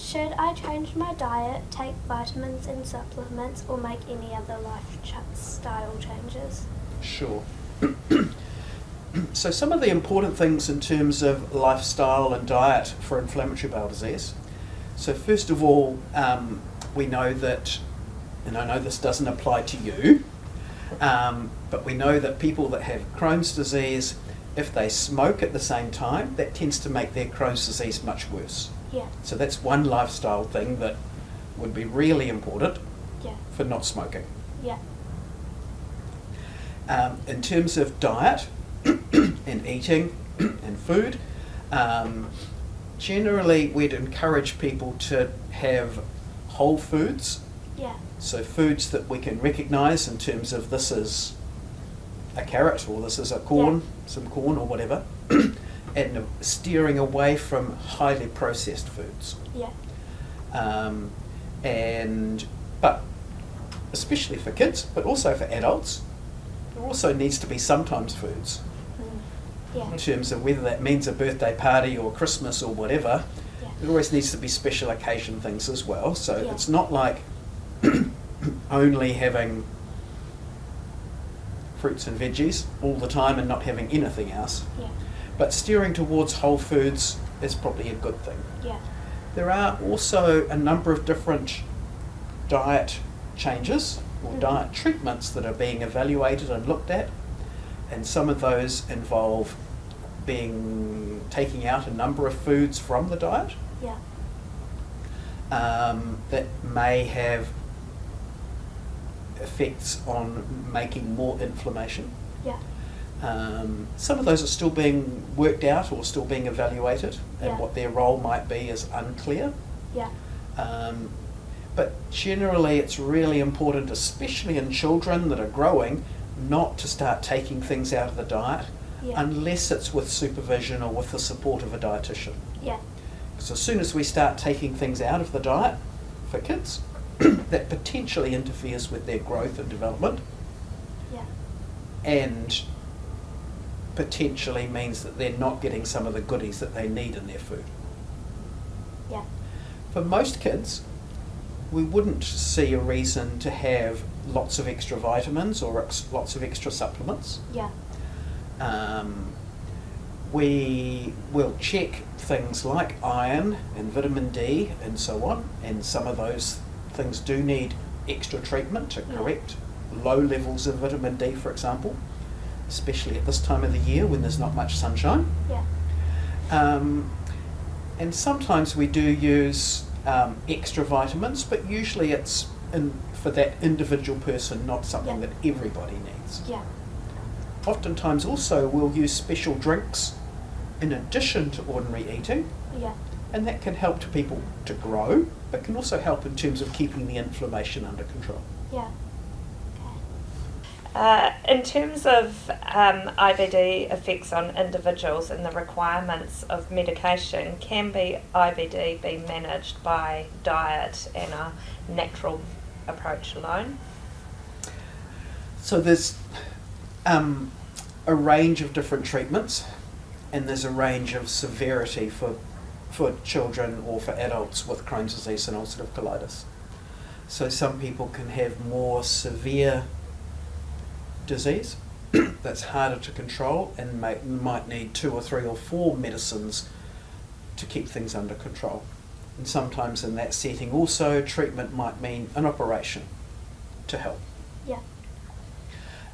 Should I change my diet, take vitamins and supplements, or make any other lifestyle changes? Sure. So some of the important things in terms of lifestyle and diet for inflammatory bowel disease. So first of all, we know that, and I know this doesn't apply to you, but we know that people that have Crohn's disease, if they smoke at the same time, that tends to make their Crohn's disease much worse. Yeah. So that's one lifestyle thing that would be really important Yeah. for not smoking. Yeah. In terms of diet and eating and food, generally we'd encourage people to have whole foods. Yeah. So foods that we can recognise in terms of this is a carrot or this is a corn, some corn or whatever, and steering away from highly processed foods. Yeah. But especially for kids, but also for adults, there also needs to be sometimes foods. Yeah. In terms of whether that means a birthday party or Christmas or whatever, Yeah. there always needs to be special occasion things as well. So Yeah. it's not like only having fruits and veggies all the time and not having anything else. Yeah. But steering towards whole foods is probably a good thing. Yeah. There are also a number of different diet changes or diet treatments that are being evaluated and looked at, and some of those involve taking out a number of foods from the diet Yeah. that may have effects on making more inflammation. Yeah. Some of those are still being worked out or still being evaluated, and Yeah. what their role might be is unclear. Yeah. But generally it's really important, especially in children that are growing, not to start taking things out of the diet Yeah. unless it's with supervision or with the support of a dietitian. Yeah. Because as soon as we start taking things out of the diet for kids, that potentially interferes with their growth and development, Yeah. and potentially means that they're not getting some of the goodies that they need in their food. Yeah. For most kids, we wouldn't see a reason to have lots of extra vitamins or lots of extra supplements. Yeah. We will check things like iron and vitamin D and so on, and some of those things do need extra treatment to correct low levels of vitamin D, for example, especially at this time of the year when there's not much sunshine. Yeah. And sometimes we do use extra vitamins, but usually it's for that individual person, not something Yeah. that everybody needs. Yeah. Oftentimes also we'll use special drinks in addition to ordinary eating, Yeah. and that can help people to grow, but can also help in terms of keeping the inflammation under control. Yeah. In terms of IBD effects on individuals and the requirements of medication, can IBD be managed by diet and a natural approach alone? So there's a range of different treatments, and there's a range of severity for children or for adults with Crohn's disease and ulcerative colitis. So some people can have more severe disease that's harder to control and might need 2 or 3 or 4 medicines to keep things under control. And sometimes in that setting also treatment might mean an operation to help. Yeah.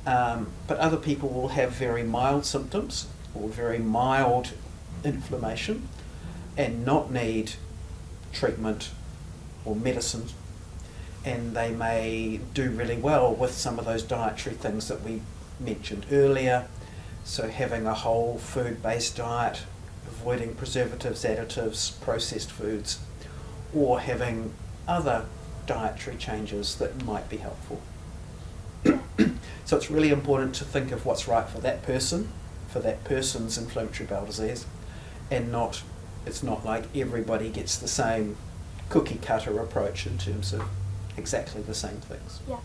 But other people will have very mild symptoms or very mild inflammation and not need treatment or medicine, and they may do really well with some of those dietary things that we mentioned earlier. So having a whole food-based diet, avoiding preservatives, additives, processed foods, or having other dietary changes that might be helpful. So it's really important to think of what's right for that person, for that person's inflammatory bowel disease, and it's not like everybody gets the same cookie cutter approach in terms of exactly the same things. Yeah.